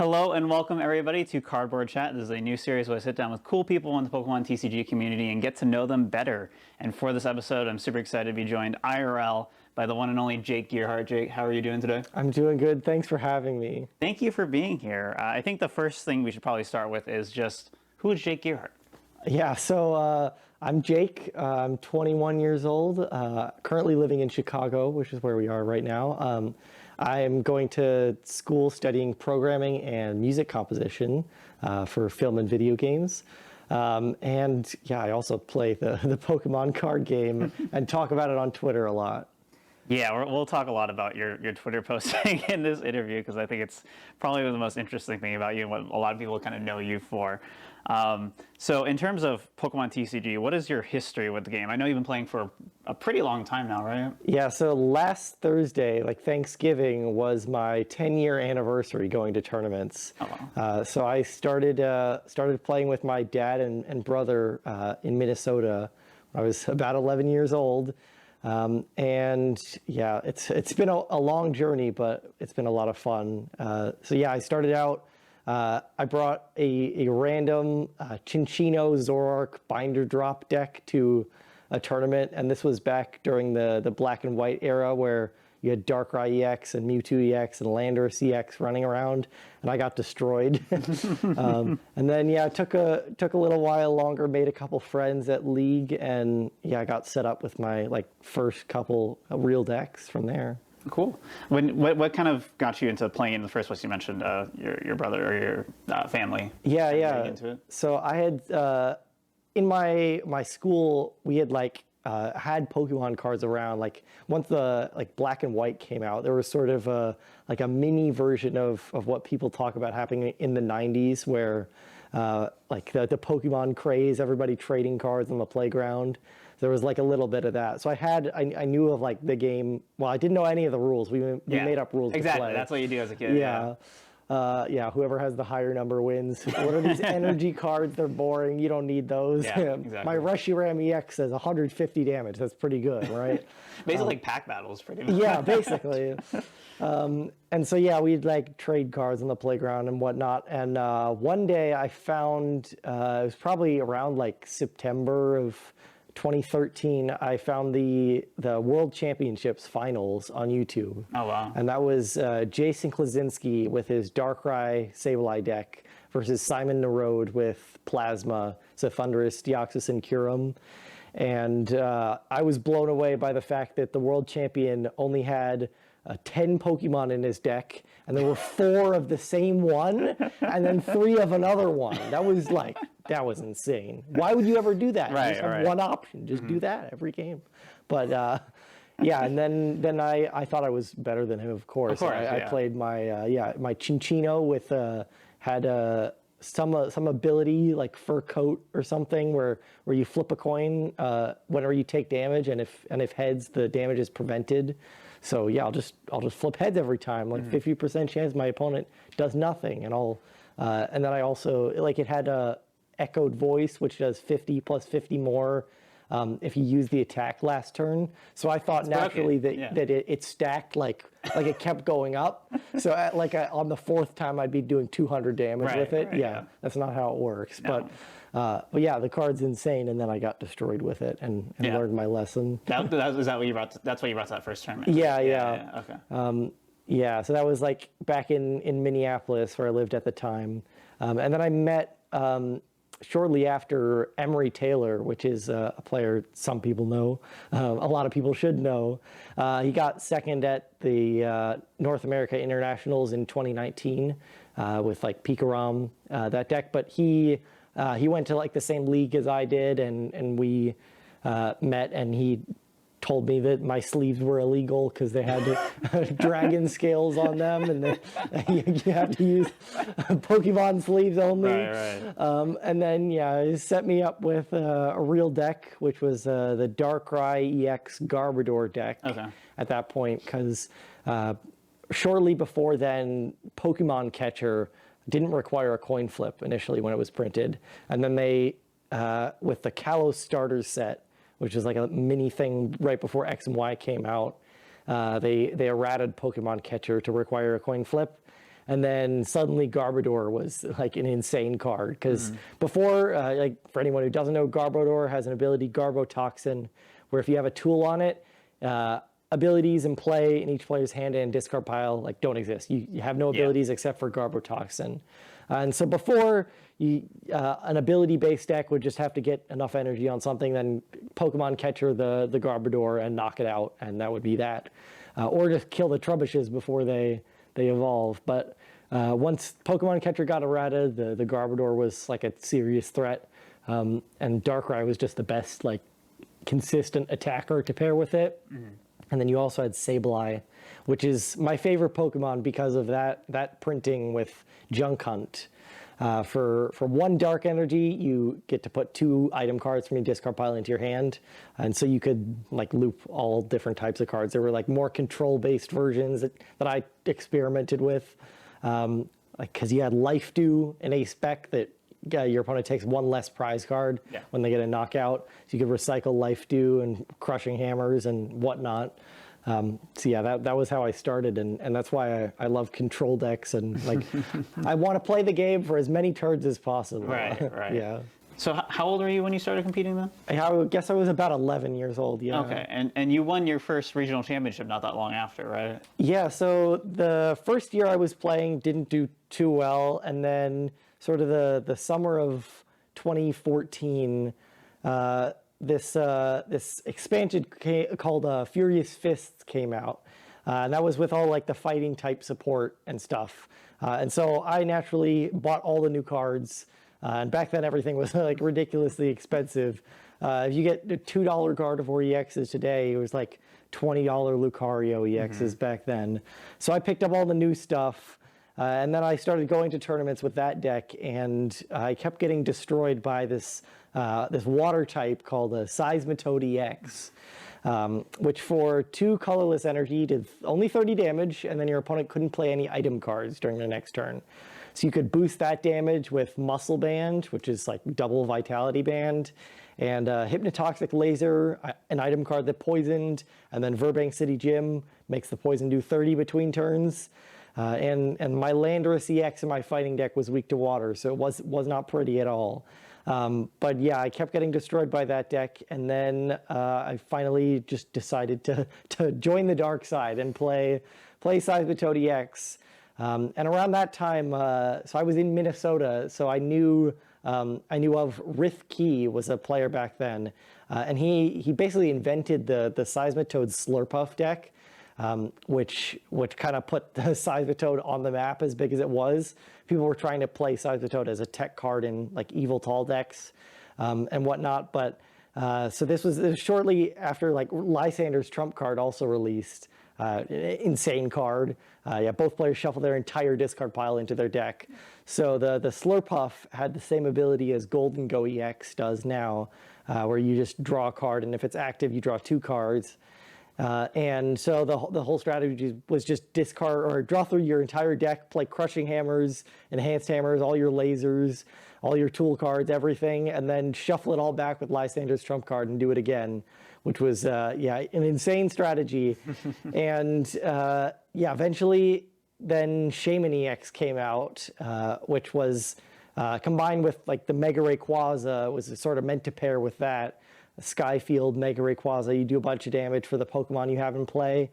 Hello and welcome everybody to Cardboard Chat. This is a new series where I sit down with cool people in the Pokemon TCG community and get to know them better. And for this episode, I'm super excited to be joined IRL by the one and only Jake Gearhart. Jake, how are you doing today? I'm doing good. Thanks for having me. Thank you for being here. I think the first thing we should probably start with is just, who is Jake Gearhart? Yeah, so I'm Jake. I'm 21 years old, currently living in Chicago, which is where we are right now. I am going to school studying programming and music composition for film and video games. And yeah, I also play the Pokemon card game and talk about it on Twitter a lot. Yeah, we'll talk a lot about your Twitter posting in this interview because I think it's probably the most interesting thing about you and what a lot of people kind of know you for. So in terms of Pokemon TCG, what is your history with the game? I know you've been playing for a pretty long time now, right? Yeah, so last Thursday, like Thanksgiving, was my 10-year anniversary going to tournaments. Oh, wow. So I started playing with my dad and brother in Minnesota when I was about 11 years old. And yeah, it's been a long journey, but it's been a lot of fun. So yeah, I started out, I brought a random Cinccino Zoroark binder drop deck to a tournament, and this was back during the black and white era where you had Darkrai EX and Mewtwo EX and Landorus EX running around, and I got destroyed. And then yeah, it took a little while longer, made a couple friends at League, and yeah, I got set up with my first couple real decks from there. Cool. What kind of got you into playing in the first place? You mentioned your brother or your family. Yeah. Into it. So I had in my school we had had Pokemon cards around. Like once the black and white came out, there was sort of a mini version of what people talk about happening in the 90s where the Pokemon craze, everybody trading cards on the playground. There was a little bit of that. So I knew of the game. Well, I didn't know any of the rules. We made up rules. Exactly. To play. That's what you do as a kid. Yeah. Whoever has the higher number wins. What are these energy cards? They're boring. You don't need those. Yeah, exactly. My Reshiram EX says 150 damage. That's pretty good, right? Basically like pack battles, pretty much. Yeah, basically. And so yeah, we'd trade cards on the playground and whatnot. And one day I found it was probably around September of 2013, I found the World Championships finals on YouTube. Oh, wow. And that was Jason Klaczynski with his Darkrai Sableye deck versus Simon Narode with Plasma, Thundurus, Deoxys, and Kyurem. And I was blown away by the fact that the world champion only had 10 Pokemon in his deck, and there were 4 of the same one, and then 3 of another one. That was insane. Why would you ever do that? Right, you just have one option. Just do that every game. But yeah, and then I thought I was better than him, of course. I played my Cinccino with had some ability like Fur Coat or something where you flip a coin whenever you take damage, and if heads, the damage is prevented. So yeah, I'll just flip heads every time. 50% chance my opponent does nothing, and then I also it had a echoed voice, which does 50 plus 50 more if you use the attack last turn. So I thought naturally that it stacked like it kept going up. So on the 4th time I'd be doing 200 damage with it. Yeah, that's not how it works. No. But yeah, the card's insane, and then I got destroyed with it and learned my lesson. That's what you brought to that first tournament? Yeah. Okay. Yeah, so that was back in Minneapolis where I lived at the time. And then I met shortly after Emery Taylor, which is a player some people know, a lot of people should know. He got second at the North America Internationals in 2019 with Pikarom, that deck, but he went to the same league as I did, and we met, and he told me that my sleeves were illegal because they had dragon scales on them, and you have to use Pokemon sleeves only. Right. And then he set me up with a real deck, which was the Darkrai EX Garbodor deck. Okay. At that point, because shortly before then, Pokemon Catcher didn't require a coin flip initially when it was printed, and then they with the Kalos starter set, which is a mini thing right before X and Y came out. They errated Pokemon Catcher to require a coin flip. And then suddenly Garbodor was like an insane card because before, like for anyone who doesn't know, Garbodor has an ability, Garbotoxin, where if you have a tool on it, abilities in play in each player's hand and discard pile like don't exist. You have no abilities except for Garbotoxin. And so before, an ability-based deck would just have to get enough energy on something, then Pokemon Catcher the Garbodor and knock it out, and that would be that. Or just kill the Trubbishes before they evolve. But once Pokemon Catcher got errata, the Garbodor was like a serious threat. And Darkrai was just the best like consistent attacker to pair with it. And then you also had Sableye, which is my favorite Pokemon because of that printing with Junk Hunt. For 1 dark energy, you get to put 2 item cards from your discard pile into your hand. And so you could like loop all different types of cards. There were like more control-based versions that I experimented with. Because you had Life Dew and a spec that your opponent takes 1 less prize card when they get a knockout. So you could recycle Life Dew and Crushing Hammers and whatnot. So yeah, that was how I started, and that's why I love control decks, and like I want to play the game for as many turns as possible. Right. Yeah. So how old were you when you started competing then? I guess I was about 11 years old, yeah. Okay, and you won your first regional championship not that long after, right? Yeah, so the first year I was playing didn't do too well, and then sort of the summer of 2014, this expansion called Furious Fists came out. And that was with all like the fighting type support and stuff. And so I naturally bought all the new cards. And back then everything was like ridiculously expensive. If you get the $2 Gardevoir EXs today, it was like $20 Lucario EXs back then. So I picked up all the new stuff. And then I started going to tournaments with that deck, and I kept getting destroyed by this water type called a Seismitoad EX, which for 2 colorless energy did only 30 damage, and then your opponent couldn't play any item cards during their next turn. So you could boost that damage with Muscle Band, which is like double Vitality Band, and Hypnotoxic Laser, an item card that poisoned, and then Verbank City Gym makes the poison do 30 between turns. And my Landorus EX in my fighting deck was weak to water, so it was not pretty at all. But yeah, I kept getting destroyed by that deck, and then I finally just decided to join the dark side and play Seismitoad EX. And around that time, so I was in Minnesota, so I knew of Rith Key was a player back then, and he basically invented the Seismitoad Slurpuff deck. Which kind of put the Seismitoad on the map as big as it was. People were trying to play Seismitoad as a tech card in like Eviltal decks and whatnot. But so this was shortly after like Lysander's Trump card also released. Insane card. Both players shuffle their entire discard pile into their deck. So the Slurpuff had the same ability as Golden Go EX does now, where you just draw a card, and if it's active, you draw 2 cards. And so the whole strategy was just discard or draw through your entire deck, play Crushing Hammers, Enhanced Hammers, all your lasers, all your tool cards, everything, and then shuffle it all back with Lysander's Trump card and do it again, which was, an insane strategy. And, eventually then Shaymin EX came out, which was combined with like the Mega Rayquaza, was sort of meant to pair with that. Skyfield, Mega Rayquaza, you do a bunch of damage for the Pokemon you have in play.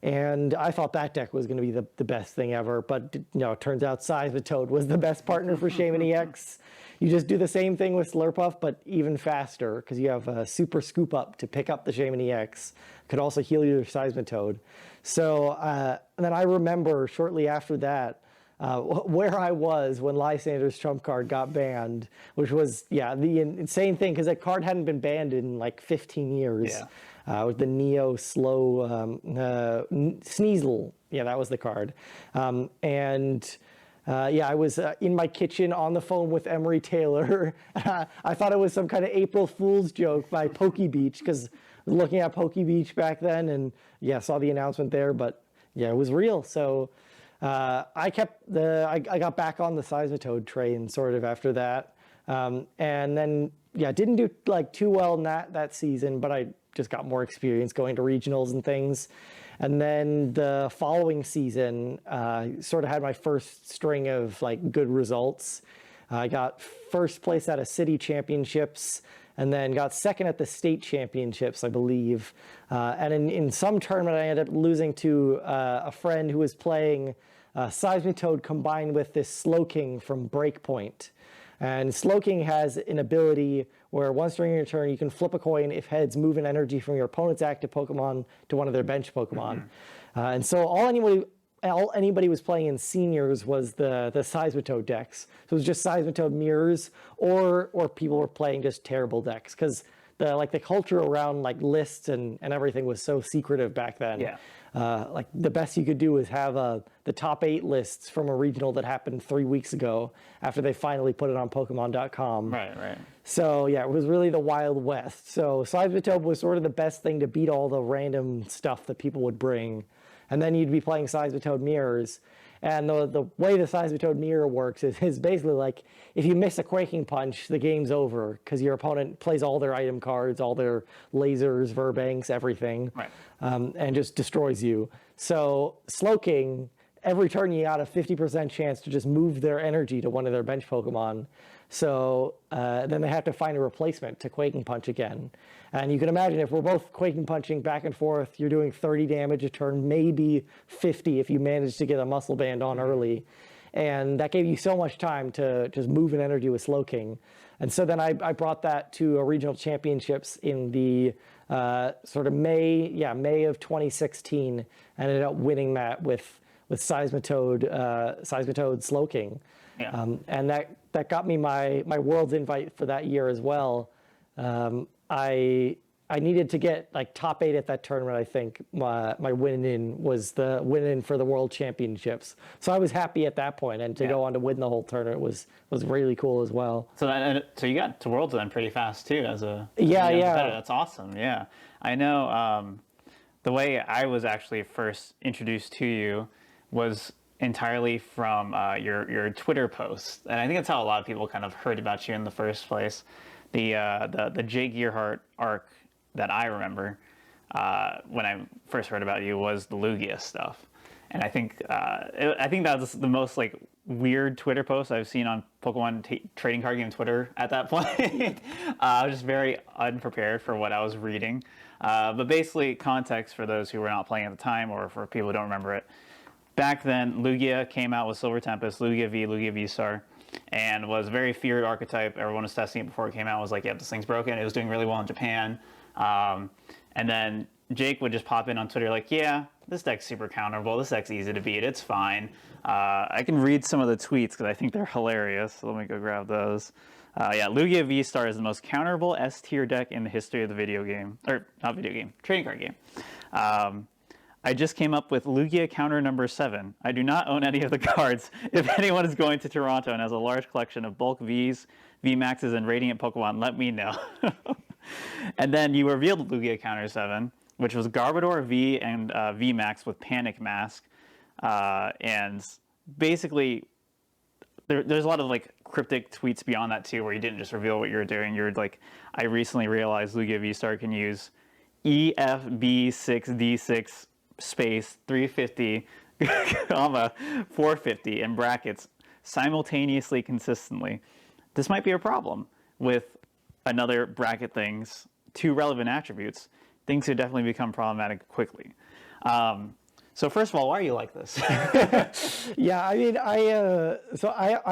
And I thought that deck was going to be the best thing ever, but it turns out Seismitoad was the best partner for Shaymin EX. You just do the same thing with Slurpuff, but even faster, because you have a Super Scoop Up to pick up the Shaymin EX. Could also heal your Seismitoad. So and then I remember shortly after that, where I was when Lysander's Trump card got banned, which was, the insane thing, because that card hadn't been banned in like 15 years. With the Neo Slow Sneasel. Yeah, that was the card. I was in my kitchen on the phone with Emery Taylor. I thought it was some kind of April Fool's joke by PokeBeach, because I was looking at PokeBeach back then, and saw the announcement there, but it was real. So I got back on the Seismitoad train sort of after that, and then didn't do like too well in that season, but I just got more experience going to regionals and things. And then the following season, sort of had my first string of like good results. I got first place at a city championships, and then got second at the state championships, I believe. And in some tournament, I ended up losing to a friend who was playing Seismitoad combined with this Slowking from Breakpoint. And Slowking has an ability where once during your turn, you can flip a coin if heads move an energy from your opponent's active Pokemon to one of their bench Pokemon. And so all anybody was playing in seniors was the Seismitoad decks. So it was just Seismitoad mirrors, or people were playing just terrible decks, because the culture around like lists and everything was so secretive back then. Yeah. Like the best you could do is have the top 8 lists from a regional that happened 3 weeks ago after they finally put it on Pokemon.com. Right. So yeah, it was really the Wild West. So Seismitoad was sort of the best thing to beat all the random stuff that people would bring. And then you'd be playing Seismitoad mirrors. And the way the Seismitoad mirror works is basically like, if you miss a Quaking Punch, the game's over, because your opponent plays all their item cards, all their lasers, Verbanks, everything, Right. And just destroys you. So Slowking, every turn you got a 50% chance to just move their energy to one of their bench Pokemon. So then they have to find a replacement to Quaking Punch again. And you can imagine if we're both Quaking Punching back and forth, you're doing 30 damage a turn, maybe 50 if you manage to get a Muscle Band on early. And that gave you so much time to just move an energy with Slowking. And so then I brought that to a regional championships in the sort of May of 2016. I ended up winning that with Seismitoad Slowking. Yeah. And that got me my world's invite for that year as well. I needed to get like top 8 at that tournament. I think my win in was the win in for the world championships. So I was happy at that point, and to go on to win the whole tournament was really cool as well. So you got to Worlds then pretty fast too as a yeah. competitor. That's awesome. Yeah, I know. The way I was actually first introduced to you was entirely from your Twitter posts, and I think that's how a lot of people kind of heard about you in the first place. The Jake Gearhart arc that I remember when I first heard about you was the Lugia stuff, and I think that was the most like weird Twitter post I've seen on Pokemon trading card game Twitter at that point. I was just very unprepared for what I was reading, but basically context for those who were not playing at the time or for people who don't remember it. Back then, Lugia came out with Silver Tempest, Lugia V, Lugia V-Star, and was a very feared archetype. Everyone was testing it before it came out. Was like, yep, this thing's broken. It was doing really well in Japan. And then Jake would just pop in on Twitter like, yeah, this deck's super counterable. This deck's easy to beat. It's fine. I can read some of the tweets because I think they're hilarious. So let me go grab those. Lugia V-Star is the most counterable S-tier deck in the history of the video game. Or, not video game, trading card game. I just came up with Lugia counter number 7. I do not own any of the cards. If anyone is going to Toronto and has a large collection of bulk Vs, VMAXs, and Radiant Pokemon, let me know. And then you revealed Lugia counter 7, which was Garbodor V and VMAX with Panic Mask. And basically, there's a lot of like cryptic tweets beyond that too, where you didn't just reveal what you were doing. You're like, I recently realized Lugia V-Star can use EFB6D6 space 350 comma 450 in brackets simultaneously consistently. This might be a problem with another bracket thing's 2 relevant attributes. Things could definitely become problematic quickly. So first of all, why are you like this? Yeah, I mean, I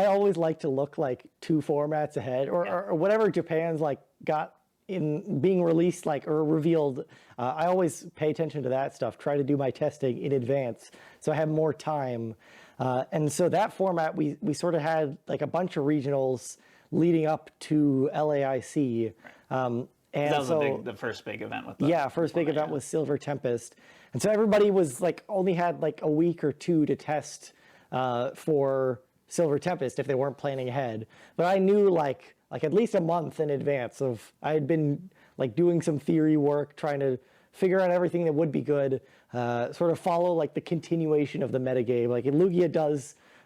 always like to look like 2 formats ahead, or whatever Japan's like got in being released like or revealed. I always pay attention to that stuff, try to do my testing in advance so I have more time. And so that format, we sort of had like a bunch of regionals leading up to LAIC. And that was so, the first big event with first big event was Silver Tempest. And so everybody was like only had like a week or 2 to test for Silver Tempest if they weren't planning ahead. But I knew like at least a month in advance I had been like doing some theory work, trying to figure out everything that would be good, sort of follow like the continuation of the metagame. Like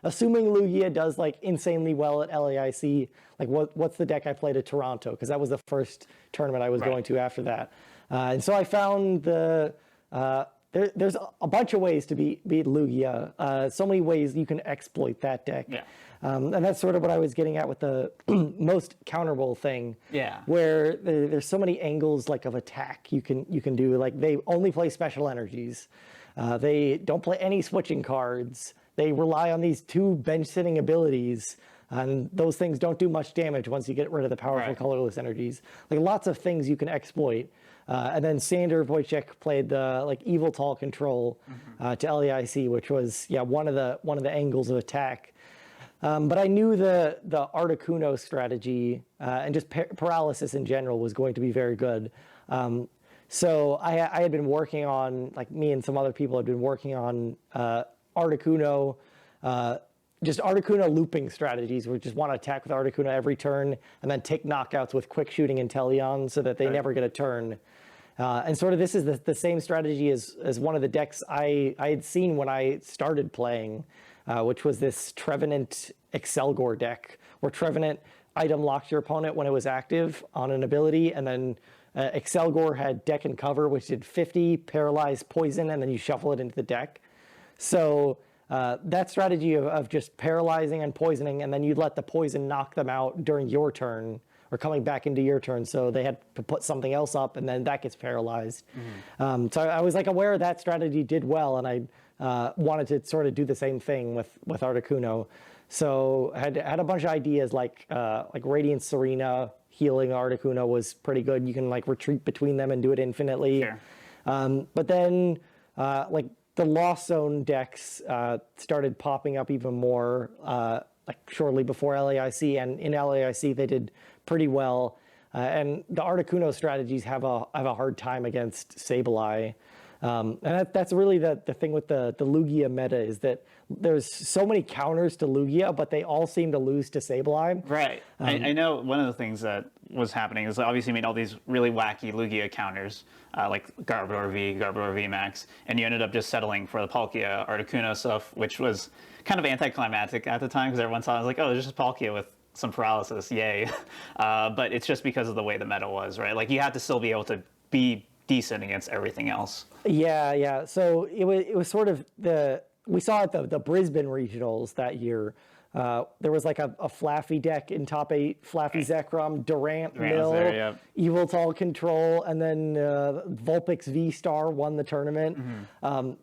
assuming Lugia does like insanely well at LAIC, like what's the deck I played at Toronto? Because that was the first tournament I was going to after that. And so I found there's a bunch of ways to beat Lugia. So many ways you can exploit that deck. Yeah. And that's sort of what I was getting at with the most counterable thing. Yeah. Where there's so many angles like of attack you can do. Like they only play special energies. They don't play any switching cards. They rely on these 2 bench sitting abilities. And those things don't do much damage once you get rid of the powerful colorless energies. Like lots of things you can exploit. And then Sander Wojciech played the like Yveltal control to LAIC, which was one of the angles of attack. But I knew the Articuno strategy and just paralysis in general was going to be very good. So I had been working on, like me and some other people had been working on Articuno, just Articuno looping strategies where you just want to attack with Articuno every turn and then take knockouts with quick shooting Inteleon so that they never get a turn. And sort of this is the same strategy as one of the decks I had seen when I started playing, which was this Trevenant Excelgor deck, where Trevenant item locks your opponent when it was active on an ability, and then Excelgor had deck and cover, which did 50, paralyze, poison, and then you shuffle it into the deck. So that strategy of just paralyzing and poisoning, and then you'd let the poison knock them out during your turn, or coming back into your turn, so they had to put something else up, and then that gets paralyzed. So I was like aware that strategy did well, and I wanted to sort of do the same thing with Articuno. So I had a bunch of ideas like Radiant Serena healing Articuno was pretty good. You can like retreat between them and do it infinitely. Sure. But then like the Lost Zone decks started popping up even more like shortly before LAIC, and in LAIC they did pretty well. And the Articuno strategies have a hard time against Sableye. And that's really the thing with the Lugia meta, is that there's so many counters to Lugia, but they all seem to lose to Sableye. Right. I know one of the things that was happening is obviously you made all these really wacky Lugia counters, like Garbodor V, Garbodor VMAX, and you ended up just settling for the Palkia Articuno stuff, which was kind of anticlimactic at the time because everyone saw it was like, oh, there's just Palkia with some paralysis, yay. But it's just because of the way the meta was, right? Like you had to still be able to be decent against everything else. Yeah. So it was sort of we saw at the Brisbane regionals that year. There was like a Flaffy deck in top 8, Flaffy Zekrom, Durant Mill, Yveltal control, and then Vulpix V-Star won the tournament.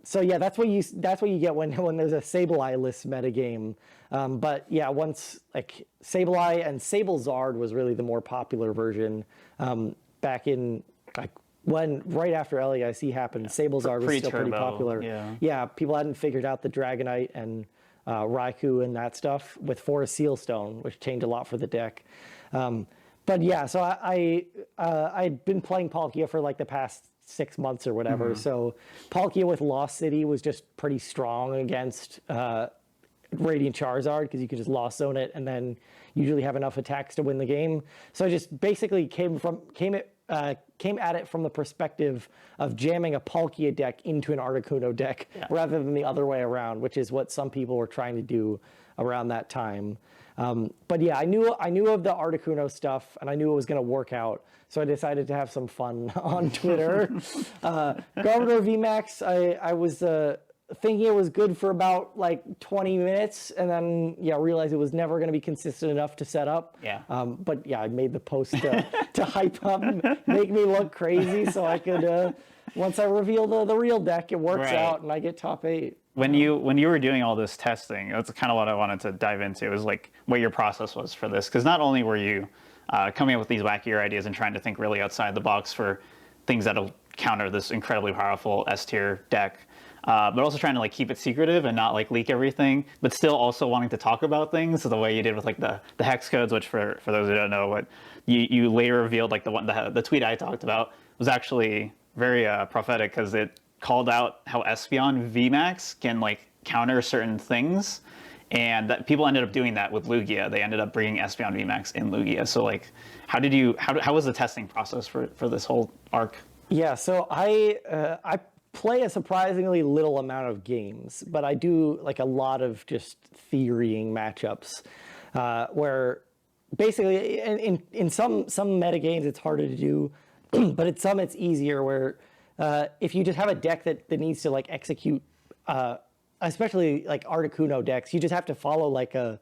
So yeah, that's what you get when there's a Sableye-less metagame. But yeah, once like Sableye and Sablezard was really the more popular version back in like when right after LAIC happened. Sablezard was still pretty popular. Yeah, people hadn't figured out the Dragonite and Raikou and that stuff with Forest Sealstone, which changed a lot for the deck. But yeah, so I'd been playing Palkia for like the past 6 months or whatever. So Palkia with Lost City was just pretty strong against Radiant Charizard because you could just Lost Zone it and then usually have enough attacks to win the game. So I just basically came at it from the perspective of jamming a Palkia deck into an Articuno deck rather than the other way around, which is what some people were trying to do around that time. But yeah, I knew of the Articuno stuff, and I knew it was going to work out, so I decided to have some fun on Twitter. Garbodor VMAX, I was thinking it was good for about like 20 minutes, and then realized it was never going to be consistent enough to set up. But yeah, I made the post to hype up, make me look crazy, so I could once I reveal the real deck, it works out, and I get top 8. When you were doing all this testing, that's kind of what I wanted to dive into, is like what your process was for this, because not only were you coming up with these wackier ideas and trying to think really outside the box for things that'll counter this incredibly powerful S-tier deck, but also trying to like keep it secretive and not like leak everything, but still also wanting to talk about things. So the way you did with like the hex codes, which for those who don't know, what you later revealed, like the tweet I talked about was actually very prophetic, because it called out how Espeon VMAX can like counter certain things, and that people ended up doing that with Lugia. They ended up bringing Espeon VMAX in Lugia. So like, how was the testing process for this whole arc? Yeah, so I play a surprisingly little amount of games, but I do like a lot of just theorying matchups, where basically in some metagames it's harder to do but it's easier where if you just have a deck that needs to like execute, especially like Articuno decks, you just have to follow like a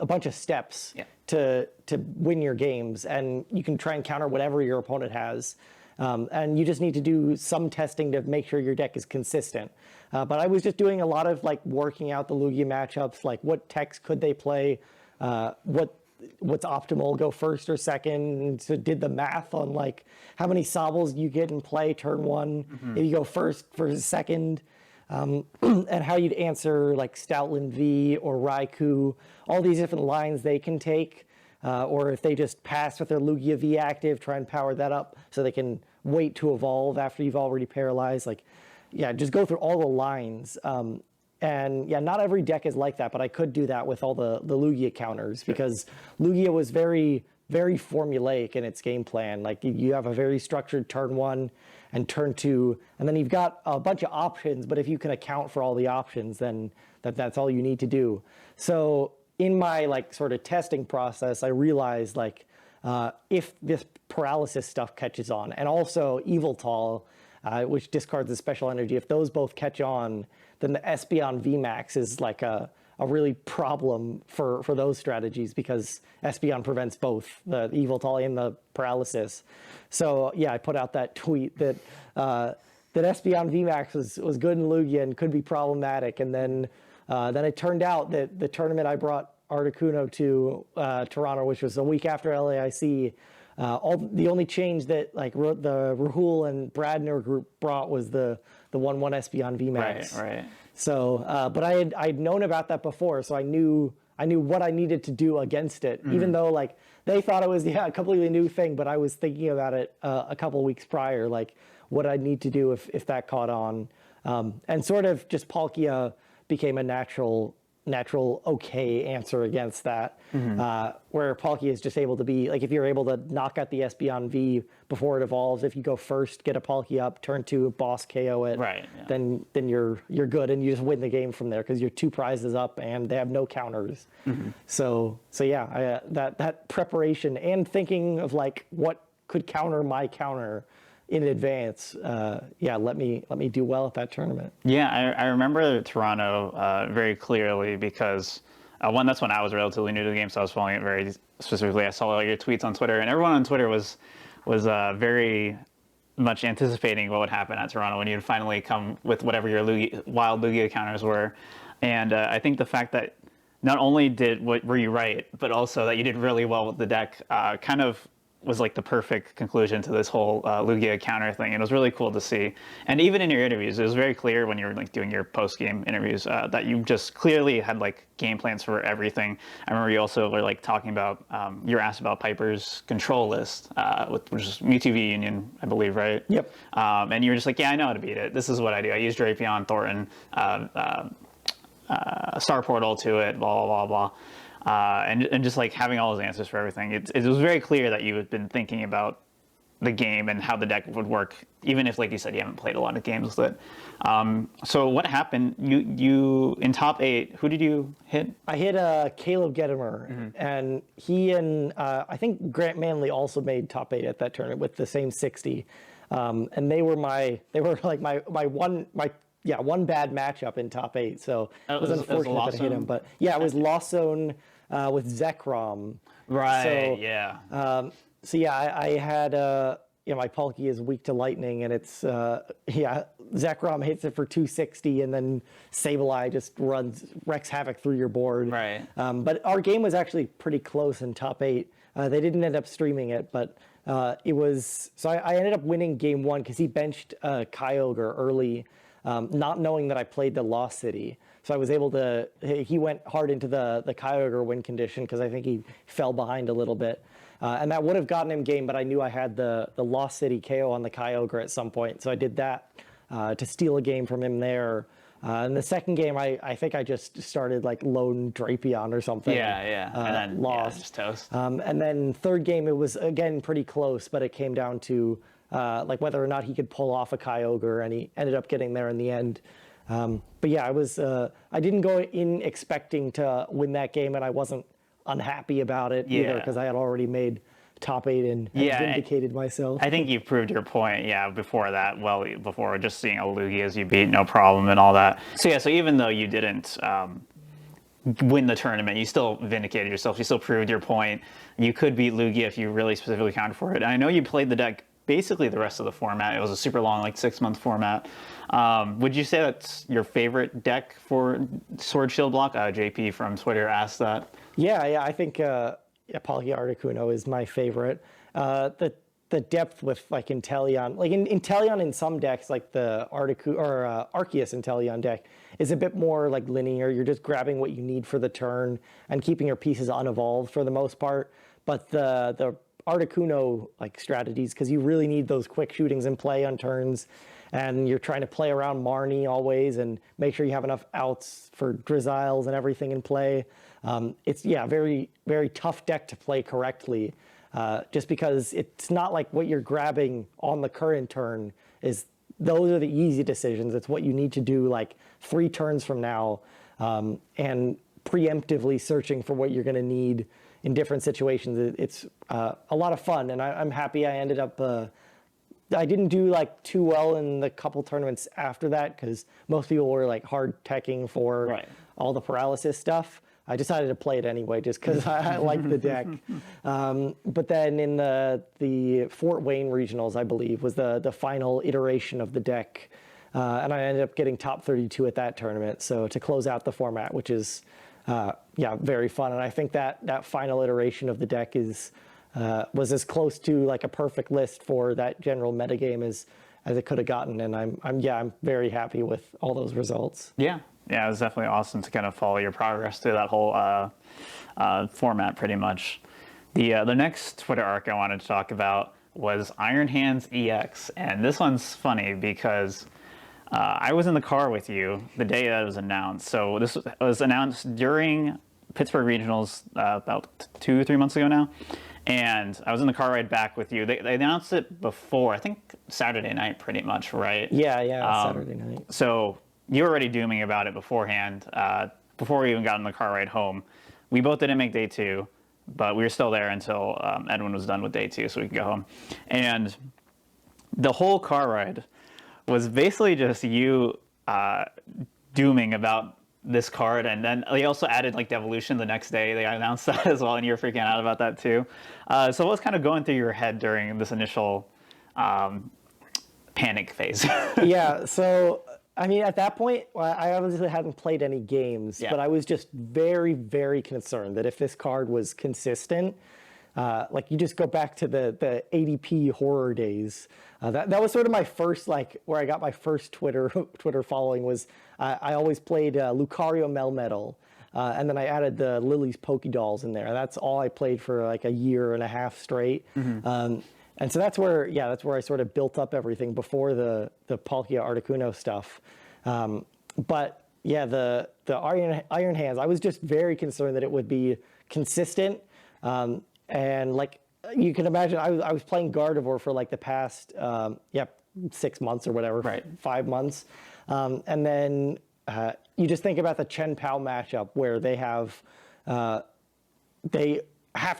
bunch of steps to win your games, and you can try and counter whatever your opponent has. And you just need to do some testing to make sure your deck is consistent. But I was just doing a lot of like working out the Lugia matchups, like what techs could they play, what's optimal, go first or second. And so did the math on like how many Sobbles you get in play turn one, if you go first versus second, and how you'd answer like Stoutland V or Raikou, all these different lines they can take. Or if they just pass with their Lugia V active, try and power that up so they can wait to evolve after you've already paralyzed. Like, yeah, just go through all the lines. And yeah, not every deck is like that, but I could do that with all the Lugia counters because Lugia was very, very formulaic in its game plan. Like you have a very structured turn one and turn two, and then you've got a bunch of options, but if you can account for all the options, then that's all you need to do. So in my like sort of testing process, I realized like if this paralysis stuff catches on, and also Yveltal, which discards the special energy, if those both catch on, then the Espeon VMAX is like a really problem for those strategies because Espeon prevents both the Yveltal and the paralysis. So yeah, I put out that tweet that that Espeon VMAX was good in Lugia and could be problematic, and then it turned out that the tournament I brought Articuno to Toronto, which was a week after LAIC, the only change that like the Rahul and Bradner group brought was the 1/1 Espeon VMAX. Right. So, but I'd known about that before, so I knew what I needed to do against it, even though like they thought it was a completely new thing, but I was thinking about it a couple weeks prior, like what I'd need to do if that caught on, and sort of just Palkia became a natural okay answer against that, where Palkia is just able to be like, if you're able to knock out the Espeon V before it evolves, if you go first, get a Palkia up, turn two, boss KO it, then you're good and you just win the game from there because you're 2 prizes up and they have no counters. So yeah, that preparation and thinking of like what could counter my counter in advance, let me do well at that tournament. Yeah, I remember Toronto very clearly because one, that's when I was relatively new to the game, so I was following it very specifically. I saw all your tweets on Twitter, and everyone on Twitter was very much anticipating what would happen at Toronto when you'd finally come with whatever your wild Lugia counters were. And I think the fact that not only were you right, but also that you did really well with the deck kind of was like the perfect conclusion to this whole Lugia counter thing. And it was really cool to see. And even in your interviews, it was very clear when you were like doing your post-game interviews that you just clearly had like game plans for everything. I remember you also were like talking about, you were asked about Piper's control list, which is Mewtwo V Union, I believe, right? Yep. And you were just like, yeah, I know how to beat it. This is what I do. I use Drapion, Thornton, Star Portal to it, blah, blah, blah, blah. And just like having all those answers for everything, it was very clear that you had been thinking about the game and how the deck would work, even if, like you said, you haven't played a lot of games with it. So what happened? You in top 8, who did you hit? I hit Caleb Gedimer, and he and I think Grant Manley also made top 8 at that tournament with the same 60, and they were like my one bad matchup in top 8. So it was unfortunate that I hit him, but yeah, it was Lost Zone with Zekrom. Right. So, yeah. I had my Palkia is weak to lightning, and it's Zekrom hits it for 260, and then Sableye just wrecks havoc through your board. Right. But our game was actually pretty close in top 8. They didn't end up streaming it, but it was. So I ended up winning game 1 because he benched Kyogre early, not knowing that I played the Lost City. So I was able to. He went hard into the Kyogre win condition because I think he fell behind a little bit. And that would have gotten him game, but I knew I had the Lost City KO on the Kyogre at some point. So I did that to steal a game from him there. In the second game, I think I just started like lone Drapion or something. Yeah. And then lost. Just toast. And then third game, it was again pretty close, but it came down to like whether or not he could pull off a Kyogre, and he ended up getting there in the end. But yeah, I didn't go in expecting to win that game, and I wasn't unhappy about it either because I had already made top 8 and vindicated myself. I think you proved your point, before that, well, before just seeing a Lugia as you beat, no problem and all that. So even though you didn't win the tournament, you still vindicated yourself. You still proved your point. You could beat Lugia if you really specifically counted for it. And I know you played the deck basically the rest of the format. It was a super long, like 6-month format. Would you say that's your favorite deck for Sword Shield Block? JP from Twitter asked that. Yeah, I think Palkia Articuno is my favorite. The depth with like Inteleon, like Inteleon in some decks, like the Arceus Inteleon deck, is a bit more like linear. You're just grabbing what you need for the turn and keeping your pieces unevolved for the most part. But the Articuno like strategies, because you really need those quick shootings in play on turns, and you're trying to play around Marnie always and make sure you have enough outs for Drizzles and everything in play. It's very, very tough deck to play correctly. Just because it's not like what you're grabbing on the current turn is those are the easy decisions. It's what you need to do like 3 turns from now, and preemptively searching for what you're going to need in different situations. It's a lot of fun, and I'm happy I ended up. I didn't do like too well in the couple tournaments after that because most people were like hard teching for all the paralysis stuff. I decided to play it anyway just because I like the deck. But then in the Fort Wayne regionals, I believe, was the final iteration of the deck. And I ended up getting top 32 at that tournament. So to close out the format, which is, very fun. And I think that final iteration of the deck was as close to like a perfect list for that general metagame as it could have gotten. And I'm very happy with all those results. Yeah, it was definitely awesome to kind of follow your progress through that whole format, pretty much. The next Twitter arc I wanted to talk about was Iron Hands EX, and this one's funny because I was in the car with you the day that it was announced. So this was announced during Pittsburgh Regionals about 2-3 months ago now, and I was in the car ride back with you. They announced it before, I think Saturday night, pretty much, right? Yeah, Saturday night. So you were already dooming about it beforehand, before we even got in the car ride home. We both didn't make day 2, but we were still there until Edwin was done with day 2 so we could go home. And the whole car ride was basically just you dooming about this card, and then they also added like Devolution the next day. They announced that as well, and you were freaking out about that too. So what was kind of going through your head during this initial panic phase? Yeah, so I mean, at that point, I obviously hadn't played any games, but I was just very, very concerned that if this card was consistent, like you just go back to the ADP horror days. That was sort of my first, like, where I got my first Twitter following was I always played Lucario Melmetal, and then I added the Lily's Pokedolls in there. And that's all I played for like a year and a half straight. And so that's where I sort of built up everything before the Palkia Articuno stuff. But yeah, the Iron Hands, I was just very concerned that it would be consistent. And like you can imagine, I was playing Gardevoir for like the past 6 months or whatever, 5 months. And then you just think about the Chen Pao matchup where they have to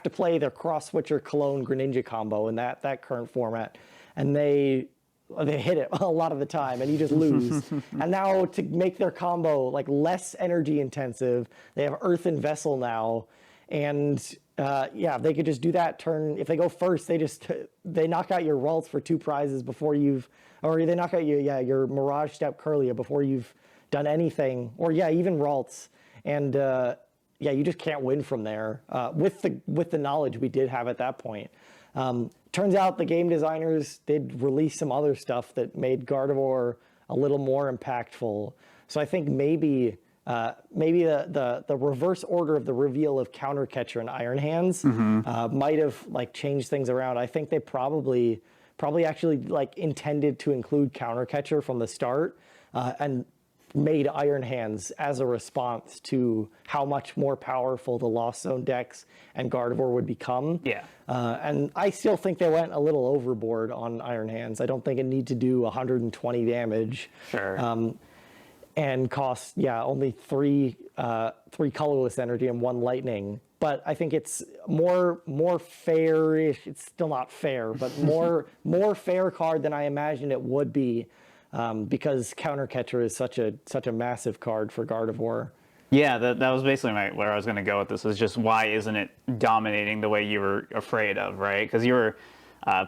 play their Cross Switcher Cologne Greninja combo in that current format, and they hit it a lot of the time, and you just lose. And now to make their combo like less energy intensive, they have Earthen Vessel now, and they could just do that turn. If they go first, they knock out your Ralts for 2 prizes before they knock out your Mirage Step Curlia before you've done anything, or even Ralts, and you just can't win from there with the knowledge we did have at that point. Turns out the game designers did release some other stuff that made Gardevoir a little more impactful. So I think maybe the reverse order of the reveal of Counter Catcher and Iron Hands might have like changed things around. I think they probably actually like intended to include Counter Catcher from the start, and made Iron Hands as a response to how much more powerful the Lost Zone decks and Gardevoir would become. And I still think they went a little overboard on Iron Hands. I don't think it needed to do 120 damage. And cost only 3 colorless energy and 1 lightning. but I think it's more fair-ish. It's still not fair, but more fair card than I imagined it would be, because Counter Catcher is such a massive card for Gardevoir. Yeah, that was basically where I was going to go with this. Is just why isn't it dominating the way you were afraid of, right? Because you were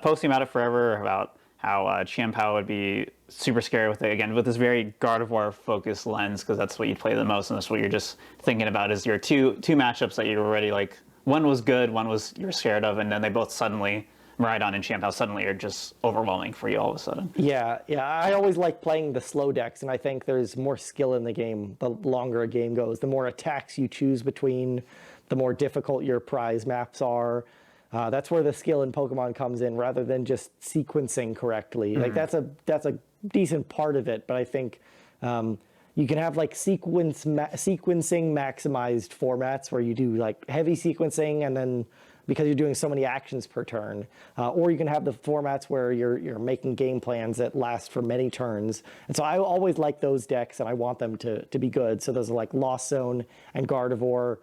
posting about it forever about how Chien-Pao would be super scary with it, again, with this very Gardevoir-focused lens, because that's what you play the most, and that's what you're just thinking about is your two matchups that you're already like, one was good, one was you're scared of, and then they both suddenly, Miraidon and Chien-Pao suddenly are just overwhelming for you all of a sudden. Yeah, I always like playing the slow decks, and I think there's more skill in the game the longer a game goes. The more attacks you choose between, the more difficult your prize maps are. That's where the skill in Pokemon comes in, rather than just sequencing correctly. Like that's a decent part of it, but I think you can have like sequencing maximized formats where you do like heavy sequencing, and then because you're doing so many actions per turn, or you can have the formats where you're making game plans that last for many turns. And so I always like those decks, and I want them to be good. So those are like Lost Zone and Gardevoir,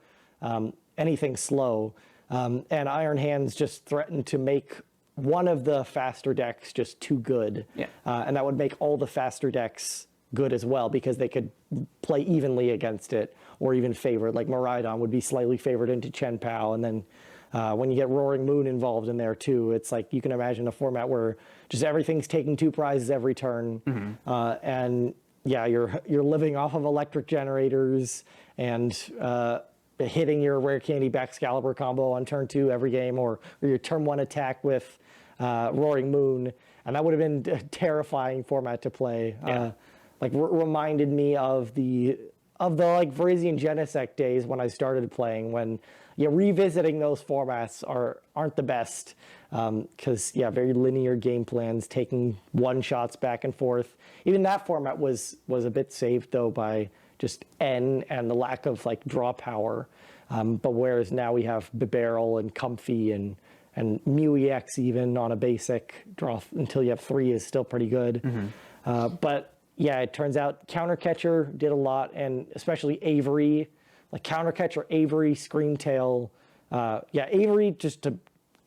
anything slow. And Iron Hands just threatened to make one of the faster decks just too good. Yeah. And that would make all the faster decks good as well, because they could play evenly against it, or even favored. Like Miraidon would be slightly favored into Chien-Pao, and then when you get Roaring Moon involved in there too, it's like you can imagine a format where just everything's taking 2 prizes every turn, and yeah, you're living off of electric generators and hitting your Rare Candy Baxcalibur combo on turn 2 every game, or your turn 1 attack with Roaring Moon, and that would have been a terrifying format to play. Yeah. Reminded me of the like Virizion Genesect days when I started playing, when revisiting those formats aren't the best, because very linear game plans, taking one shots back and forth. Even that format was a bit saved though by just N and the lack of like draw power. But whereas now we have Bibarel and Comfey and Mew EX even on a basic draw until you have 3 is still pretty good. But yeah, it turns out Counter Catcher did a lot, and especially Avery, like Counter Catcher, Avery, Screamtail. Avery just to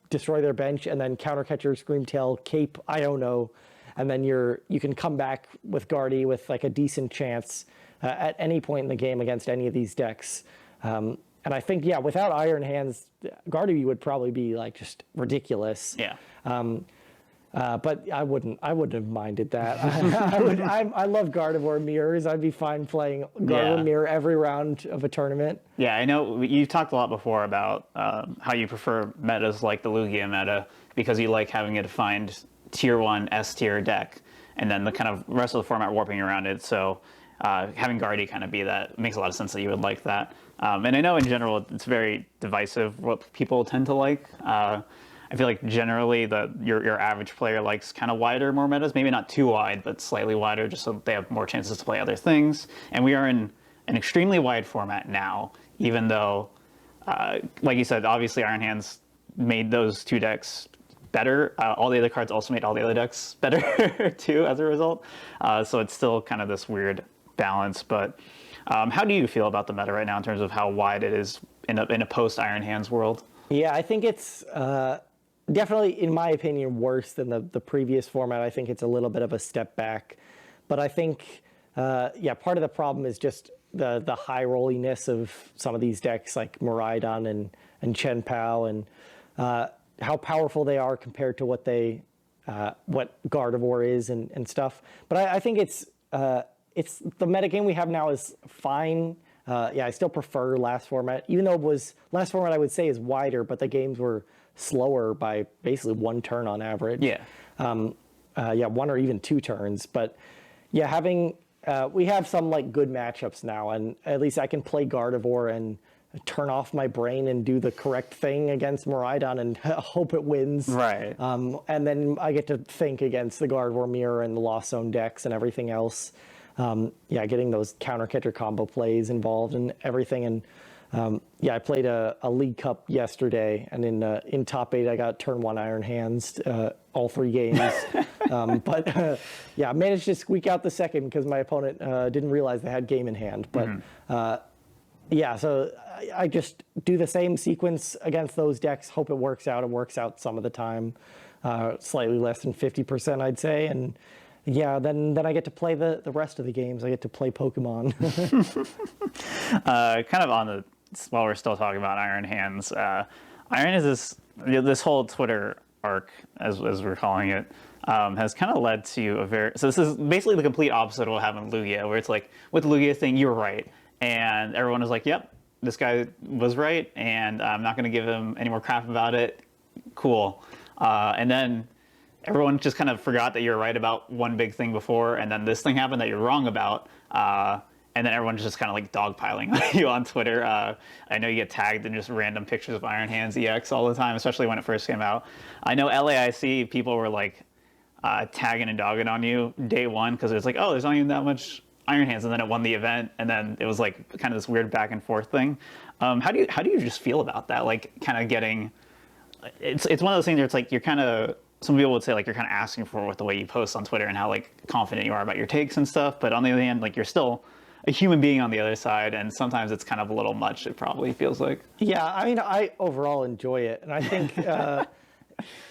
destroy their bench, and then Counter Catcher, Screamtail, Cape, Iono, and then you can come back with Guardy with like a decent chance at any point in the game against any of these decks. And I think, without Iron Hands, Guardy would probably be like just ridiculous. Yeah. But I wouldn't have minded that. I love Gardevoir mirrors. I'd be fine playing Gardevoir mirror every round of a tournament. Yeah, I know you've talked a lot before about how you prefer metas like the Lugia meta, because you like having a defined tier 1 S tier deck, and then the kind of rest of the format warping around it. So having Guardy kind of be that makes a lot of sense that you would like that. And I know in general it's very divisive what people tend to like. I feel like generally your average player likes kind of wider, more metas, maybe not too wide, but slightly wider, just so they have more chances to play other things. And we are in an extremely wide format now, even though, like you said, obviously Iron Hands made those 2 decks better. All the other cards also made all the other decks better too as a result. So it's still kind of this weird balance. But how do you feel about the meta right now in terms of how wide it is in a post-Iron Hands world? Yeah, I think it's definitely, in my opinion, worse than the previous format. I think it's a little bit of a step back. But I think, part of the problem is just the high rolliness of some of these decks like Miraidon and Chien-Pao, and how powerful they are compared to what Gardevoir is and stuff. But I think it's the metagame we have now is fine. I still prefer last format, even though last format I would say is wider, but the games were slower by basically 1 turn on average. Yeah. 1 or even 2 turns. But we have some like good matchups now, and at least I can play Gardevoir and turn off my brain and do the correct thing against Miraidon and hope it wins. Right. And then I get to think against the Gardevoir mirror and the Lost Zone decks and everything else. Getting those Counter Catcher combo plays involved and everything. And I played a League Cup yesterday, and in top 8 I got turn 1 Iron Hands all 3 games. I managed to squeak out the second because my opponent didn't realize they had game in hand. But Yeah, so I just do the same sequence against those decks, hope it works out. It works out some of the time, slightly less than 50%, I'd say. And yeah, then I get to play the rest of the games. I get to play Pokemon. Kind of on the, while we're still talking about Iron Hands, Iron is this whole Twitter arc, as we're calling it, has kind of led to a very, so this is basically the complete opposite of what happened with Lugia, where it's like, with the Lugia thing, you were right. And everyone was like, yep, this guy was right, and I'm not going to give him any more crap about it. Cool. And then everyone just kind of forgot that you were right about one big thing before, and then this thing happened that you're wrong about. And then everyone's just kind of like dogpiling on you on Twitter. I know you get tagged in just random pictures of Iron Hands EX all the time, especially when it first came out. I know LAIC, people were like tagging and dogging on you day one because it's like, oh, there's not even that much Iron Hands, and then it won the event, and then it was like kind of this weird back and forth thing. How do you just feel about that? Like, kind of getting, it's one of those things where it's like you're kind of, some people would say like you're kind of asking for it with the way you post on Twitter and how like confident you are about your takes and stuff. But on the other hand, like you're still a human being on the other side, and sometimes it's kind of a little much. It probably feels like. Yeah, I mean, I overall enjoy it, and I think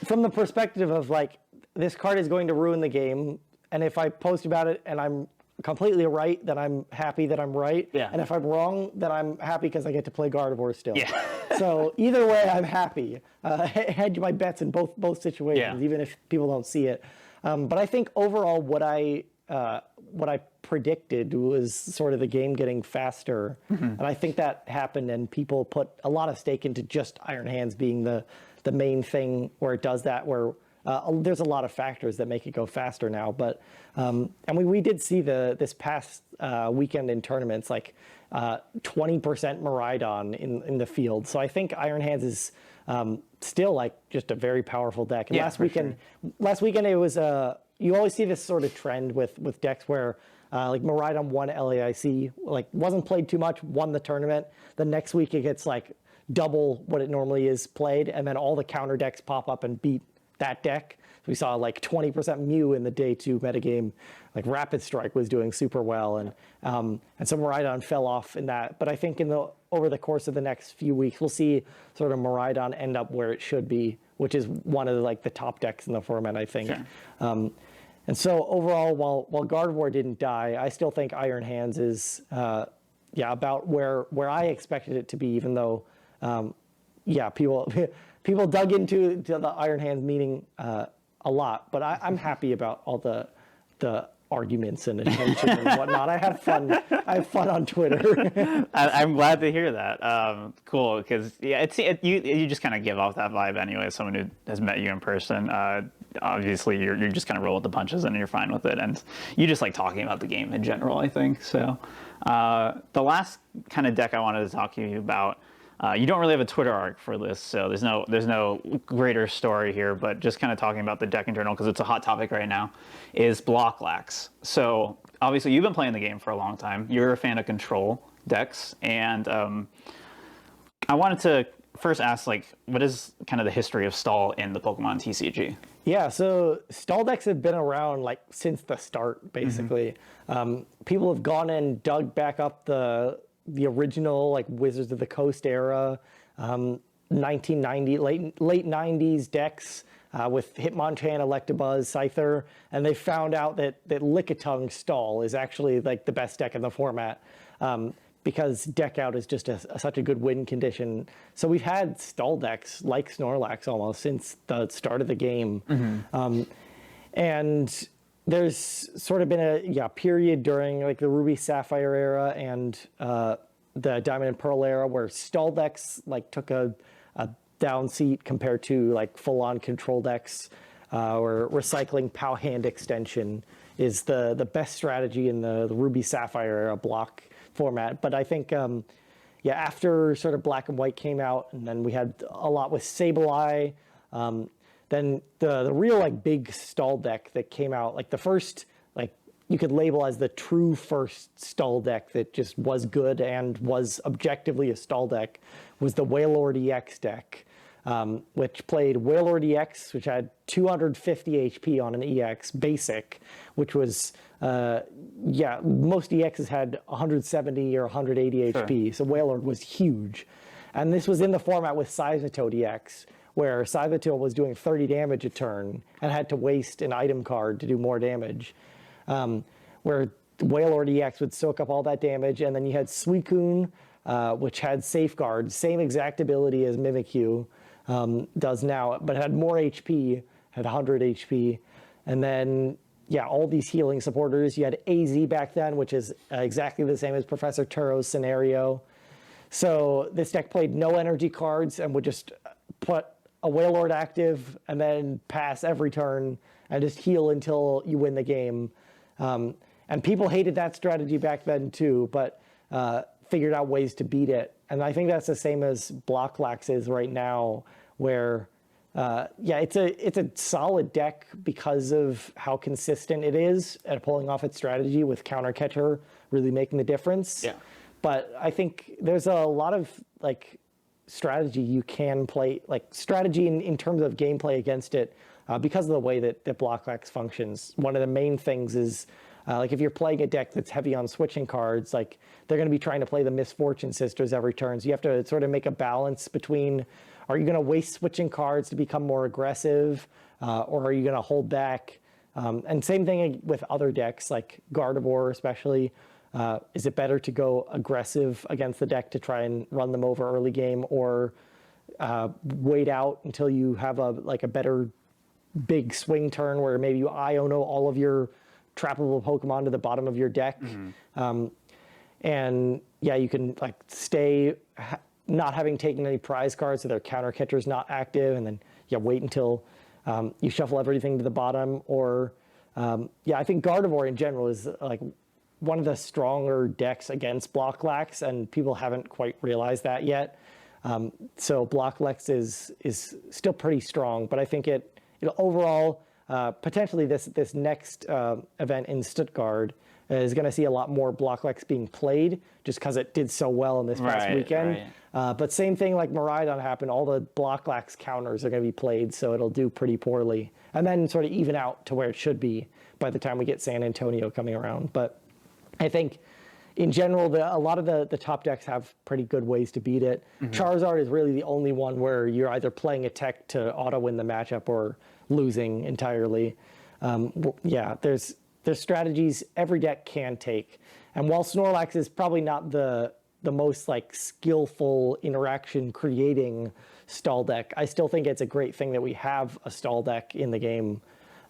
from the perspective of like this card is going to ruin the game, and if I post about it and I'm completely right, then I'm happy that I'm right. Yeah. And if I'm wrong, then I'm happy because I get to play Gardevoir still. Yeah. So either way, I'm happy. Hedge my bets in both situations, even if people don't see it. But I think overall, what I predicted was sort of the game getting faster, and I think that happened. And people put a lot of stake into just Iron Hands being the main thing where it does that. Where there's a lot of factors that make it go faster now, but and we did see this past weekend in tournaments like 20% Miraidon in the field. So I think Iron Hands is still like just a very powerful deck. And last weekend it was you always see this sort of trend with decks where like Miraidon won LAIC, like wasn't played too much, won the tournament. The next week it gets like double what it normally is played, and then all the counter decks pop up and beat that deck. So we saw like 20% Mew in the day 2 metagame. Like Rapid Strike was doing super well, and so Miraidon fell off in that. But I think over the course of the next few weeks, we'll see sort of Miraidon end up where it should be, which is one of the top decks in the format, I think. Sure. And so overall, while Gardevoir didn't die, I still think Iron Hands is about where I expected it to be, even though people dug into the Iron Hands meaning a lot, but I'm happy about all the arguments and attention and whatnot. I have fun on Twitter. I'm glad to hear that. Cool, because you just kind of give off that vibe anyway. As someone who has met you in person, obviously you're just kind of roll with the punches and you're fine with it, and you just like talking about the game in general, I think. So the last kind of deck I wanted to talk to you about. You don't really have a Twitter arc for this, so there's no greater story here, but just kind of talking about the deck in general, because it's a hot topic right now, is Block-Lax. So obviously you've been playing the game for a long time. You're a fan of control decks, and I wanted to first ask, like, what is kind of the history of stall in the Pokemon TCG? Yeah, so stall decks have been around like since the start, basically. People have gone and dug back up the original like Wizards of the Coast era, 1990 late 90s decks with Hitmonchan, Electabuzz, Scyther, and they found out that Lickitung Stall is actually like the best deck in the format because Deck Out is just such a good win condition. So we've had stall decks like Snorlax almost since the start of the game, and there's sort of been a period during like the Ruby Sapphire era and the Diamond and Pearl era where stall decks like took a down seat compared to like full-on control decks, or recycling POW hand extension is the best strategy in the Ruby Sapphire era block format. But I think after sort of Black and White came out, and then we had a lot with Sableye, then the real like big stall deck that came out, like the first, like you could label as the true first stall deck that just was good and was objectively a stall deck, was the Wailord EX deck. which played Wailord EX, which had 250 HP on an EX basic, which was, most EXs had 170 or 180 HP, so Wailord was huge. And this was in the format with Seismitoad EX, where Seismitoad was doing 30 damage a turn and had to waste an item card to do more damage. Where Wailord EX would soak up all that damage, and then you had Suicune, which had Safeguard, same exact ability as Mimikyu does now, but had more HP, had 100 HP. And then, all these healing supporters. You had AZ back then, which is exactly the same as Professor Turo's scenario. So this deck played no energy cards and would just put a Wailord active and then pass every turn and just heal until you win the game. And people hated that strategy back then too, but figured out ways to beat it. And I think that's the same as Blocklax is right now, where it's a solid deck because of how consistent it is at pulling off its strategy, with Counter Catcher really making the difference. Yeah. But I think there's a lot of strategy you can play, strategy in terms of gameplay against it, because of the way that Blocklax functions. One of the main things is, if you're playing a deck that's heavy on switching cards, they're going to be trying to play the Misfortune Sisters every turn. So you have to sort of make a balance between, are you going to waste switching cards to become more aggressive, or are you going to hold back? And same thing with other decks, like Gardevoir especially. Is it better to go aggressive against the deck to try and run them over early game, or wait out until you have a better big swing turn where maybe you Iono all of your trappable Pokemon to the bottom of your deck? And you can stay not having taken any prize cards, so their Counter Catcher's not active, and then wait until you shuffle everything to the bottom. Or I think Gardevoir in general is one of the stronger decks against Blocklax, and people haven't quite realized that yet. So Blocklax is still pretty strong, but I think it overall, potentially this next event in Stuttgart is going to see a lot more Blocklax being played, just because it did so well in this past weekend. But same thing like Miraidon happened, all the Blocklax counters are going to be played, so it'll do pretty poorly. And then sort of even out to where it should be by the time we get San Antonio coming around. But I think in general, a lot of the top decks have pretty good ways to beat it. Charizard is really the only one where you're either playing a tech to auto-win the matchup or losing entirely. There's strategies every deck can take. And while Snorlax is probably not the most skillful interaction creating stall deck, I still think it's a great thing that we have a stall deck in the game.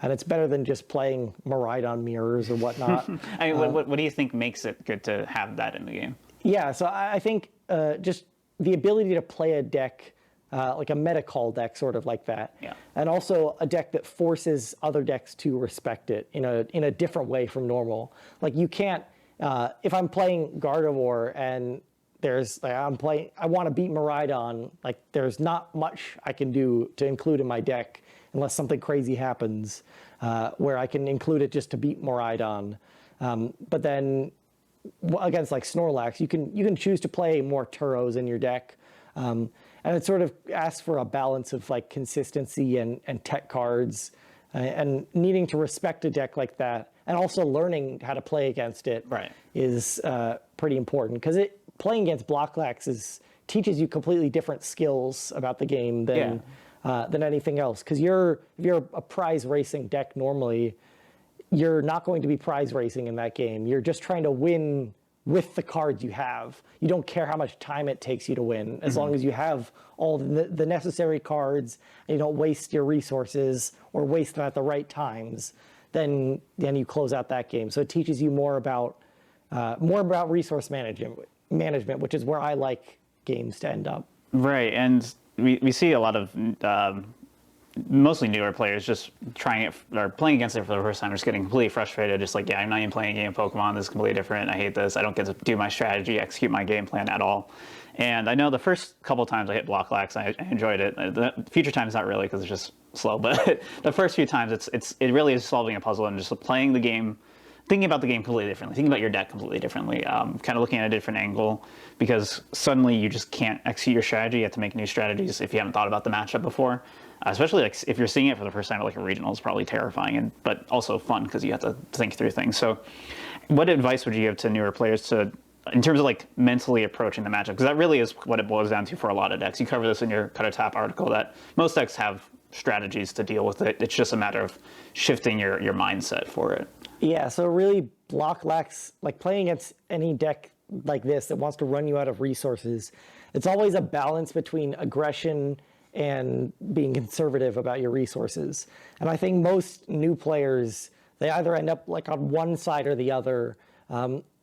And it's better than just playing Miraidon mirrors or whatnot. I mean, what do you think makes it good to have that in the game? Yeah, so I think just the ability to play a deck, like a meta call deck, sort of like that. Yeah. And also a deck that forces other decks to respect it in a different way from normal. You can't, if I'm playing Gardevoir and I want to beat Miraidon, there's not much I can do to include in my deck unless something crazy happens, where I can include it just to beat Miraidon. But then against Snorlax, you can choose to play more Turos in your deck. And it sort of asks for a balance of consistency and tech cards, and needing to respect a deck like that, and also learning how to play against it is pretty important, because playing against Blocklax teaches you completely different skills about the game than anything else. Because if you're a prize racing deck normally, you're not going to be prize racing in that game. You're just trying to win with the cards you have. You don't care how much time it takes you to win, as long as you have all the necessary cards and you don't waste your resources or waste them at the right times. Then you close out that game. So it teaches you more about resource management, which is where I like games to end up. Right, and we see a lot of mostly newer players just trying it or playing against it for the first time, just getting completely frustrated. Just I'm not even playing a game of Pokemon. This is completely different. I hate this. I don't get to do my strategy, execute my game plan at all. And I know the first couple times I hit Blocklax, I enjoyed it. The future times not really, because it's just slow. But the first few times, it really is solving a puzzle and just playing the game thinking about the game completely differently, thinking about your deck completely differently, kind of looking at a different angle, because suddenly you just can't execute your strategy. You have to make new strategies if you haven't thought about the matchup before. Especially like if you're seeing it for the first time at like a regional, it's probably terrifying, but also fun because you have to think through things. So, what advice would you give to newer players to, in terms of like mentally approaching the matchup? Because that really is what it boils down to for a lot of decks. You cover this in your Cut or Tap article that most decks have strategies to deal with it. It's just a matter of shifting your mindset for it. Yeah, so really block lacks, like playing against any deck like this that wants to run you out of resources, it's always a balance between aggression and being conservative about your resources. And I think most new players, they either end up like on one side or the other,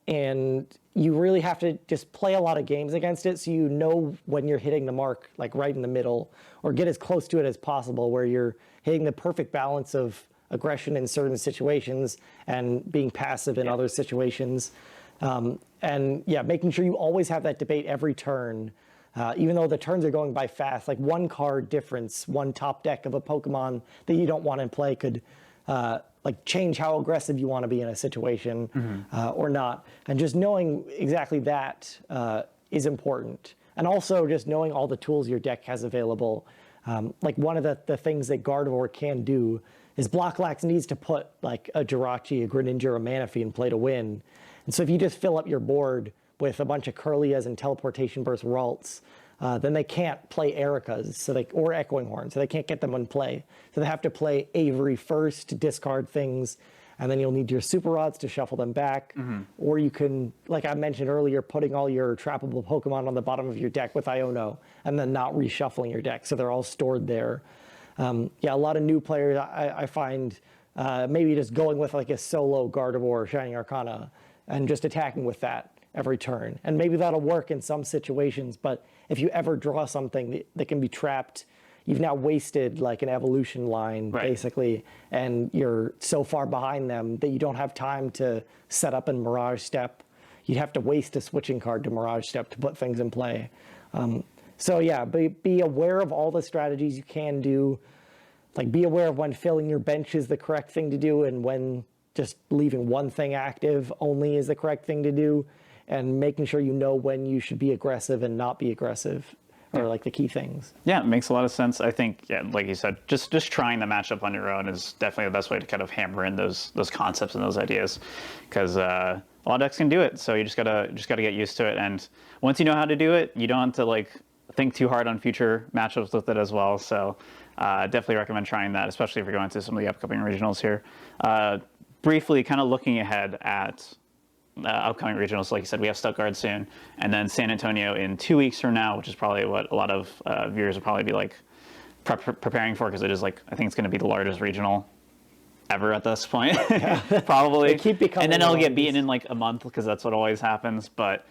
and you really have to just play a lot of games against it so you know when you're hitting the mark, like right in the middle, or get as close to it as possible where you're hitting the perfect balance of aggression in certain situations and being passive in other situations. And yeah, making sure you always have that debate every turn, even though the turns are going by fast. Like one card difference, one top deck of a Pokemon that you don't want in play could like change how aggressive you want to be in a situation or not. And just knowing exactly that is important. And also just knowing all the tools your deck has available. Like one of the things that Gardevoir can do is Blocklax needs to put like a Jirachi, a Greninja, or a Manaphy in play to win. And so if you just fill up your board with a bunch of Kirlias and Teleportation Burst Ralts, then they can't play Ericas or Echoing Horn, so they can't get them in play. So they have to play Avery first to discard things, and then you'll need your Super Rods to shuffle them back. Or you can, like I mentioned earlier, putting all your trappable Pokemon on the bottom of your deck with Iono, and then not reshuffling your deck, so they're all stored there. Yeah, a lot of new players, I find maybe just going with like a solo Gardevoir or Shining Arcana and just attacking with that every turn. And maybe that'll work in some situations, but if you ever draw something that can be trapped, you've now wasted like an evolution line, basically, and you're so far behind them that you don't have time to set up in Mirage Step. You'd have to waste a switching card to Mirage Step to put things in play. So yeah, be aware of all the strategies you can do. Like be aware of when filling your bench is the correct thing to do and when just leaving one thing active only is the correct thing to do, and making sure you know when you should be aggressive and not be aggressive are like the key things. Yeah, it makes a lot of sense. I think, yeah, like you said, just trying the matchup on your own is definitely the best way to kind of hammer in those concepts and those ideas, because a lot of decks can do it. So you just gotta get used to it. And once you know how to do it, you don't have to like think too hard on future matchups with it as well. So definitely recommend trying that, especially if you're going to some of the upcoming regionals here. Briefly, kind of looking ahead at upcoming regionals, like you said, we have Stuttgart soon, and then San Antonio in 2 weeks from now, which is probably what a lot of viewers will probably be like preparing for, because it is like, I think it's going to be the largest regional ever at this point, probably. They keep becoming, and then it'll get beaten in like a month, because that's what always happens. But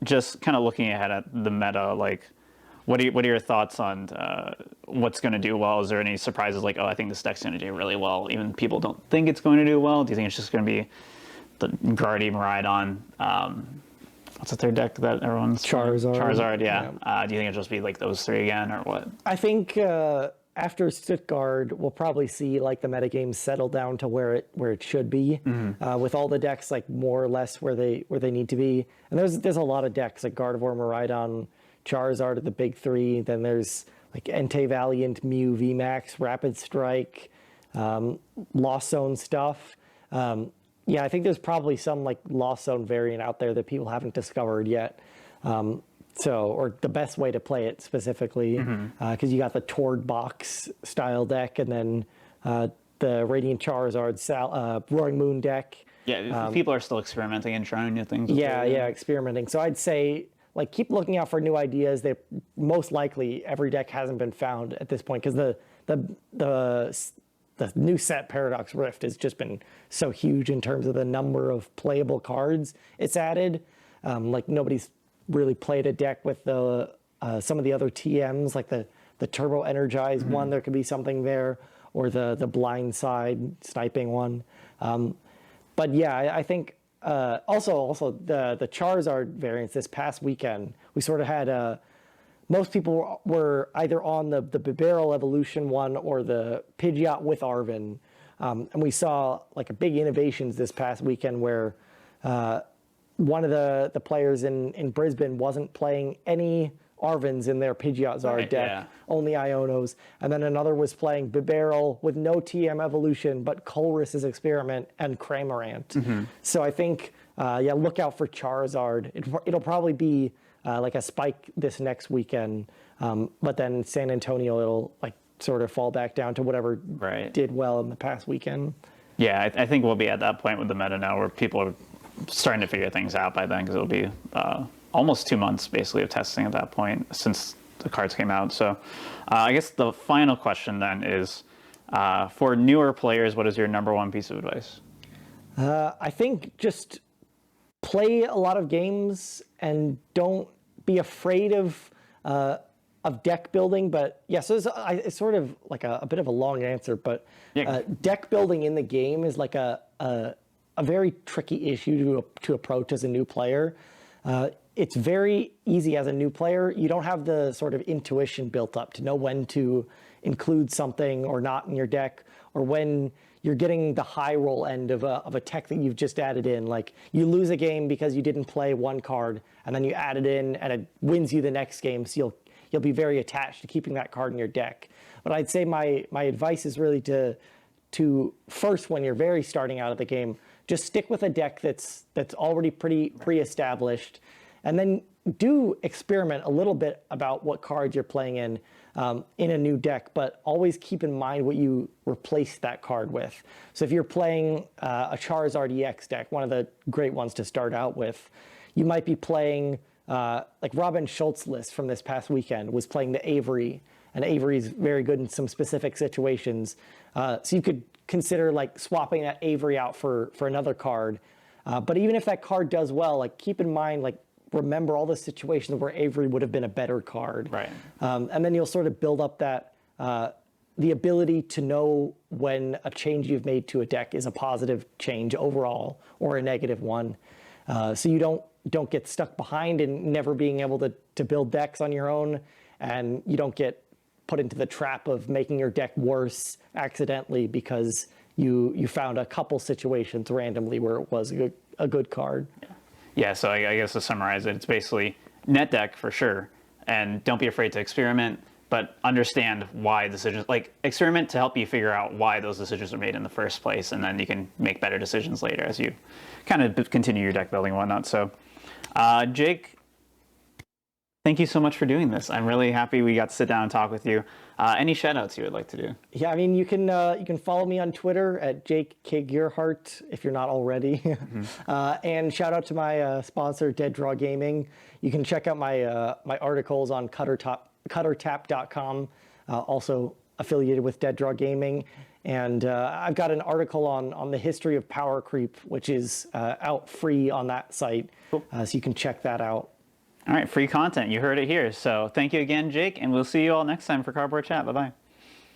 just kind of looking ahead at the meta, like what are your thoughts on what's going to do well? Is there any surprises like, oh, I think this deck's going to do really well, even people don't think it's going to do well? Do you think it's just going to be the Guardy, Miraidon, what's the third deck that everyone's Charizard, yeah. Do you think it'll just be like those three again, or what? I think after Stuttgart, we'll probably see like the metagame settle down to where it should be, with all the decks like more or less where they need to be. And there's a lot of decks like Gardevoir, Miraidon, Charizard are the big three. Then there's like Entei Valiant, Mew, VMAX, Rapid Strike, Lost Zone stuff. Yeah, I think there's probably some like Lost Zone variant out there that people haven't discovered yet. Or the best way to play it specifically, because you got the Tord Box style deck, and then the Radiant Charizard Roaring Moon deck. Yeah, people are still experimenting and trying new things. Yeah, experimenting. So I'd say like keep looking out for new ideas. They most likely every deck hasn't been found at this point, because the new set Paradox Rift has just been so huge in terms of the number of playable cards it's added. Like nobody's really played a deck with some of the other TMs, like the Turbo Energized one. There could be something there, or the Blind Side sniping one. But yeah, I think also the Charizard variants this past weekend, we sort of had most people were either on the Bibarel Evolution one or the Pidgeot with Arven, And we saw like a big innovations this past weekend where one of the players in Brisbane wasn't playing any Arvins in their Pidgeot Zard deck, only Ionos. And then another was playing Bibarel with no TM Evolution, but Colress's Experiment and Cramorant. So I think, look out for Charizard. It'll probably be like a spike this next weekend, but then San Antonio, it'll like sort of fall back down to whatever did well in the past weekend. Yeah, I think we'll be at that point with the meta now where people are starting to figure things out by then, because it'll be almost 2 months basically of testing at that point since the cards came out. So I guess the final question then is, for newer players, what is your #1 piece of advice? I think just play a lot of games and don't be afraid of deck building. But yeah, so it's sort of like a bit of a long answer, but deck building in the game is like a very tricky issue to approach as a new player. It's very easy as a new player. You don't have the sort of intuition built up to know when to include something or not in your deck, or when you're getting the high roll end of a tech that you've just added in. Like you lose a game because you didn't play one card, and then you add it in and it wins you the next game. So you'll be very attached to keeping that card in your deck. But I'd say my advice is really to first, when you're very starting out of the game, just stick with a deck that's already pretty pre-established, and then do experiment a little bit about what cards you're playing in a new deck, but always keep in mind what you replace that card with. So if you're playing a Charizard EX deck, one of the great ones to start out with, you might be playing, like Robin Schultz list from this past weekend was playing the Avery, and Avery's very good in some specific situations. So you could consider like swapping that Avery out for another card. But even if that card does well, like keep in mind, like remember all the situations where Avery would have been a better card. Right. And then you'll sort of build up that, the ability to know when a change you've made to a deck is a positive change overall or a negative one. So you don't get stuck behind and never being able to build decks on your own, and you don't get put into the trap of making your deck worse accidentally because you found a couple situations randomly where it was a good card. Yeah, so I guess to summarize it, it's basically net deck for sure, and don't be afraid to experiment, but understand why decisions, like experiment to help you figure out why those decisions are made in the first place, and then you can make better decisions later as you kind of continue your deck building and whatnot. So Jake, thank you so much for doing this. I'm really happy we got to sit down and talk with you. Any shout outs you would like to do? Yeah, I mean, you can follow me on Twitter at Jake K. Gearhart if you're not already. And shout out to my sponsor, Dead Draw Gaming. You can check out my my articles on cuttertap.com, also affiliated with Dead Draw Gaming. And I've got an article on the history of power creep, which is out free on that site. Cool. So you can check that out. All right, free content. You heard it here. So thank you again, Jake, and we'll see you all next time for Cardboard Chat. Bye-bye.